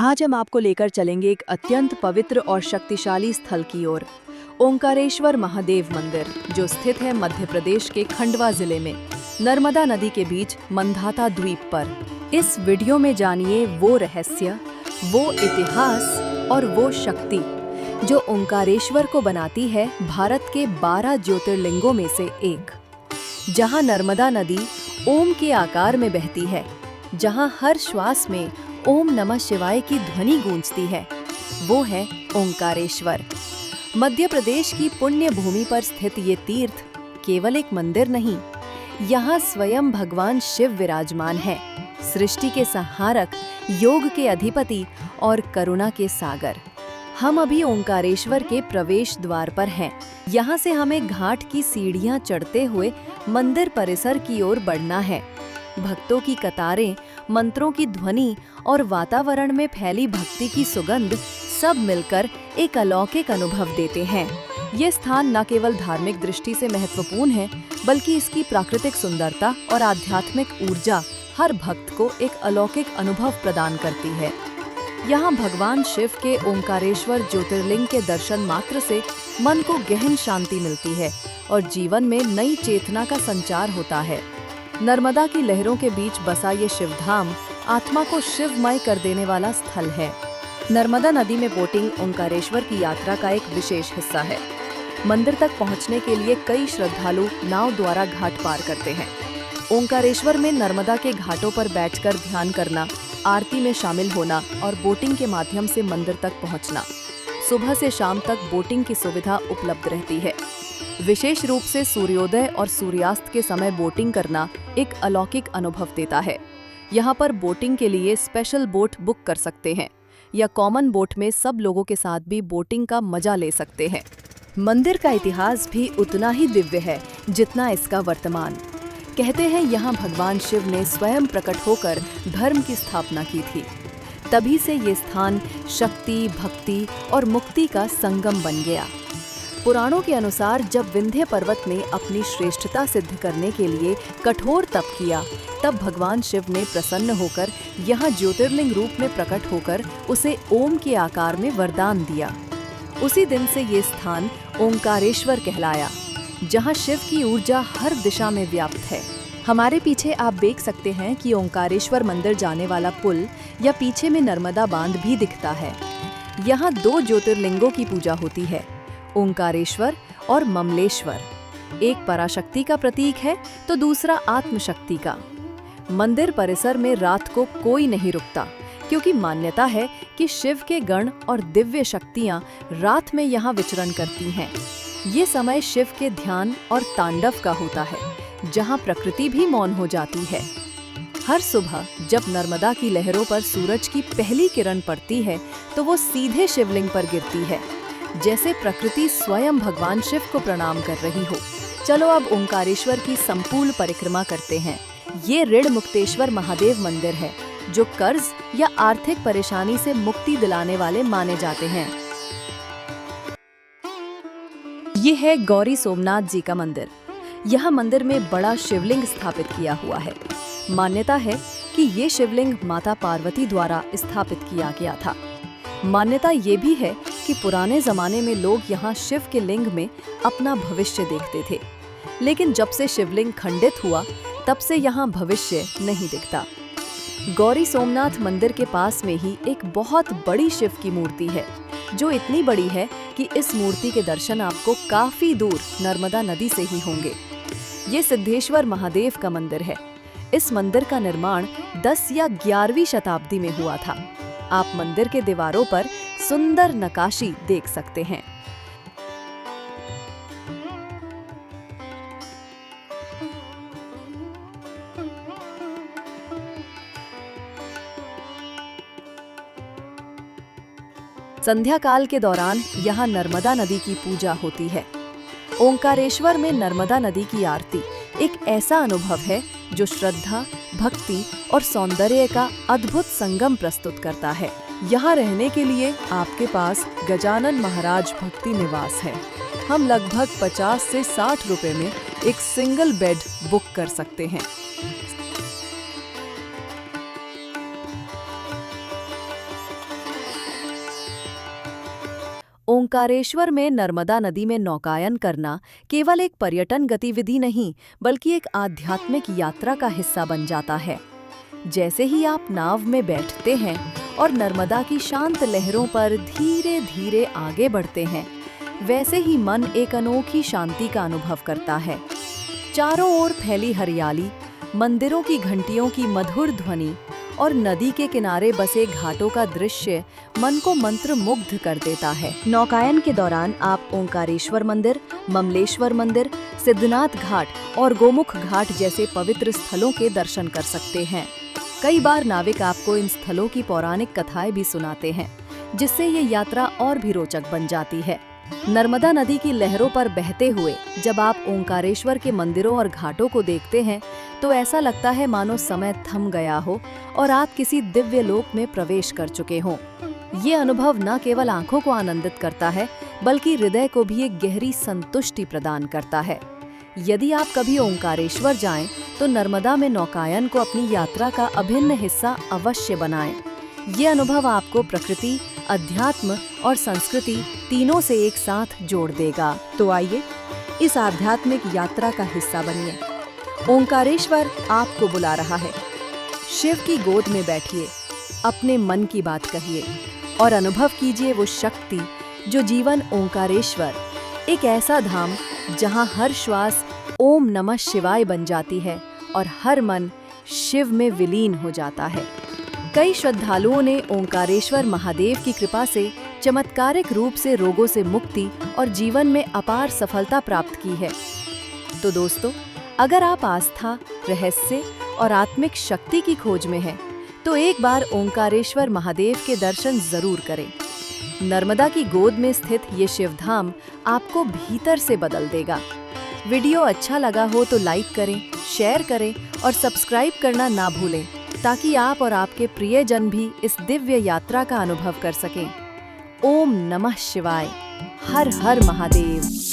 आज हम आपको लेकर चलेंगे एक अत्यंत पवित्र और शक्तिशाली स्थल की ओर, ओंकारेश्वर महादेव मंदिर, जो स्थित है मध्य प्रदेश के खंडवा जिले में नर्मदा नदी के बीच मंधाता द्वीप पर। इस वीडियो में जानिए वो रहस्य, वो इतिहास और वो शक्ति जो ओंकारेश्वर को बनाती है भारत के 12 ज्योतिर्लिंगों में से एक। जहां नर्मदा नदी ओम के आकार में बहती है, जहां हर श्वास में ओम नमः शिवाय की ध्वनि गूंजती है, वो है ओंकारेश्वर। मध्य प्रदेश की पुण्य भूमि पर स्थित ये तीर्थ केवल एक मंदिर नहीं, यहाँ स्वयं भगवान शिव विराजमान है, सृष्टि के संहारक, योग के अधिपति और करुणा के सागर। हम अभी ओंकारेश्वर के प्रवेश द्वार पर हैं। यहाँ से हमें घाट की सीढ़ियाँ चढ़ते हुए मंदिर परिसर की ओर बढ़ना है। भक्तों की कतारें, मंत्रों की ध्वनि और वातावरण में फैली भक्ति की सुगंध सब मिलकर एक अलौकिक अनुभव देते हैं। ये स्थान न केवल धार्मिक दृष्टि से महत्वपूर्ण है, बल्कि इसकी प्राकृतिक सुंदरता और आध्यात्मिक ऊर्जा हर भक्त को एक अलौकिक अनुभव प्रदान करती है। यहाँ भगवान शिव के ओंकारेश्वर ज्योतिर्लिंग के दर्शन मात्र से मन को गहन शांति मिलती है और जीवन में नई चेतना का संचार होता है। नर्मदा की लहरों के बीच बसा ये शिवधाम आत्मा को शिवमय कर देने वाला स्थल है। नर्मदा नदी में बोटिंग ओंकारेश्वर की यात्रा का एक विशेष हिस्सा है। मंदिर तक पहुंचने के लिए कई श्रद्धालु नाव द्वारा घाट पार करते हैं। ओंकारेश्वर में नर्मदा के घाटों पर बैठकर ध्यान करना, आरती में शामिल होना और बोटिंग के माध्यम से मंदिर तक पहुंचना। सुबह से शाम तक बोटिंग की सुविधा उपलब्ध रहती है। विशेष रूप से सूर्योदय और सूर्यास्त के समय बोटिंग करना एक अलौकिक अनुभव देता है। यहाँ पर बोटिंग के लिए स्पेशल बोट बुक कर सकते हैं या कॉमन बोट में सब लोगों के साथ भी बोटिंग का मजा ले सकते हैं। मंदिर का इतिहास भी उतना ही दिव्य है जितना इसका वर्तमान। कहते हैं यहाँ भगवान शिव ने स्वयं प्रकट होकर धर्म की स्थापना की थी। तभी से ये स्थान शक्ति, भक्ति और मुक्ति का संगम बन गया। पुराणों के अनुसार जब विंध्य पर्वत ने अपनी श्रेष्ठता सिद्ध करने के लिए कठोर तप किया, तब भगवान शिव ने प्रसन्न होकर यहाँ ज्योतिर्लिंग रूप में प्रकट होकर उसे ओम के आकार में वरदान दिया। उसी दिन से ये स्थान ओंकारेश्वर कहलाया, जहाँ शिव की ऊर्जा हर दिशा में व्याप्त है। हमारे पीछे आप देख सकते हैं कि ओंकारेश्वर मंदिर जाने वाला पुल या पीछे में नर्मदा बांध भी दिखता है। यहाँ 2 ज्योतिर्लिंगों की पूजा होती है, ओंकारेश्वर और ममलेश्वर। एक पराशक्ति का प्रतीक है तो दूसरा आत्मशक्ति का। मंदिर परिसर में रात को कोई नहीं रुकता, क्योंकि मान्यता है कि शिव के गण और दिव्य शक्तियां रात में यहाँ विचरण करती हैं। ये समय शिव के ध्यान और तांडव का होता है, जहाँ प्रकृति भी मौन हो जाती है। हर सुबह जब नर्मदा की लहरों पर सूरज की पहली किरण पड़ती है, तो वो सीधे शिवलिंग पर गिरती है, जैसे प्रकृति स्वयं भगवान शिव को प्रणाम कर रही हो। चलो अब ओंकारेश्वर की संपूर्ण परिक्रमा करते हैं। ये ऋण मुक्तेश्वर महादेव मंदिर है, जो कर्ज या आर्थिक परेशानी से मुक्ति दिलाने वाले माने जाते हैं। ये है गौरी सोमनाथ जी का मंदिर। यह मंदिर में बड़ा शिवलिंग स्थापित किया हुआ है। मान्यता है कि ये शिवलिंग माता पार्वती द्वारा स्थापित किया गया था। मान्यता ये भी है कि पुराने जमाने में लोग यहाँ शिव के लिंग में अपना भविष्य देखते थे, लेकिन जब से शिवलिंग खंडित हुआ, तब से यहाँ भविष्य नहीं दिखता। गौरी सोमनाथ मंदिर के पास में ही एक बहुत बड़ी शिव की मूर्ति है, जो इतनी बड़ी है कि इस मूर्ति के दर्शन आपको काफी दूर नर्मदा नदी से ही होंगे। ये सिद्धेश्वर महादेव का मंदिर है। इस मंदिर का निर्माण 10 या 11वीं शताब्दी में हुआ था। आप मंदिर के दीवारों पर सुंदर नक्काशी देख सकते हैं। संध्या काल के दौरान यहाँ नर्मदा नदी की पूजा होती है। ओंकारेश्वर में नर्मदा नदी की आरती एक ऐसा अनुभव है जो श्रद्धा, भक्ति और सौंदर्य का अद्भुत संगम प्रस्तुत करता है। यहाँ रहने के लिए आपके पास गजानन महाराज भक्ति निवास है। हम लगभग 50 से 60 रुपए में एक सिंगल बेड बुक कर सकते हैं। ओंकारेश्वर में नर्मदा नदी में नौकायन करना केवल एक पर्यटन गतिविधि नहीं, बल्कि एक आध्यात्मिक यात्रा का हिस्सा बन जाता है। जैसे ही आप नाव में बैठते हैं और नर्मदा की शांत लहरों पर धीरे धीरे आगे बढ़ते हैं, वैसे ही मन एक अनोखी शांति का अनुभव करता है। चारों ओर फैली हरियाली, मंदिरों की घंटियों की मधुर ध्वनि और नदी के किनारे बसे घाटों का दृश्य मन को मंत्रमुग्ध कर देता है। नौकायन के दौरान आप ओंकारेश्वर मंदिर, ममलेश्वर मंदिर, सिद्धनाथ घाट और गोमुख घाट जैसे पवित्र स्थलों के दर्शन कर सकते हैं। कई बार नाविक आपको इन स्थलों की पौराणिक कथाएं भी सुनाते हैं, जिससे ये यात्रा और भी रोचक बन जाती है। नर्मदा नदी की लहरों पर बहते हुए जब आप ओंकारेश्वर के मंदिरों और घाटों को देखते हैं, तो ऐसा लगता है मानो समय थम गया हो और आप किसी दिव्य लोक में प्रवेश कर चुके हों। ये अनुभव न केवल आंखों को आनंदित करता है, बल्कि हृदय को भी एक गहरी संतुष्टि प्रदान करता है। यदि आप कभी ओंकारेश्वर जाएं, तो नर्मदा में नौकायन को अपनी यात्रा का अभिन्न हिस्सा अवश्य बनाएं। ये अनुभव आपको प्रकृति, अध्यात्म और संस्कृति तीनों से एक साथ जोड़ देगा। तो आइए इस आध्यात्मिक यात्रा का हिस्सा बनिए। ओंकारेश्वर आपको बुला रहा है। शिव की गोद में बैठिए, अपने मन की बात कहिए और अनुभव कीजिए वो शक्ति जो जीवन ओंकारेश्वर, एक ऐसा धाम जहां हर श्वास ओम नमः शिवाय बन जाती है और हर मन शिव में विलीन हो जाता है। कई श्रद्धालुओं ने ओंकारेश्वर महादेव की कृपा से चमत्कारिक रूप से रोगों से मुक्ति और जीवन में अपार सफलता प्राप्त की है। तो दोस्तों, अगर आप आस्था, रहस्य और आत्मिक शक्ति की खोज में हैं, तो एक बार ओंकारेश्वर महादेव के दर्शन जरूर करें। नर्मदा की गोद में स्थित ये शिवधाम आपको भीतर से बदल देगा। वीडियो अच्छा लगा हो तो लाइक करें, शेयर करें और सब्सक्राइब करना ना भूलें, ताकि आप और आपके प्रियजन भी इस दिव्य यात्रा का अनुभव कर सकें। ओम नमः शिवाय। हर हर महादेव।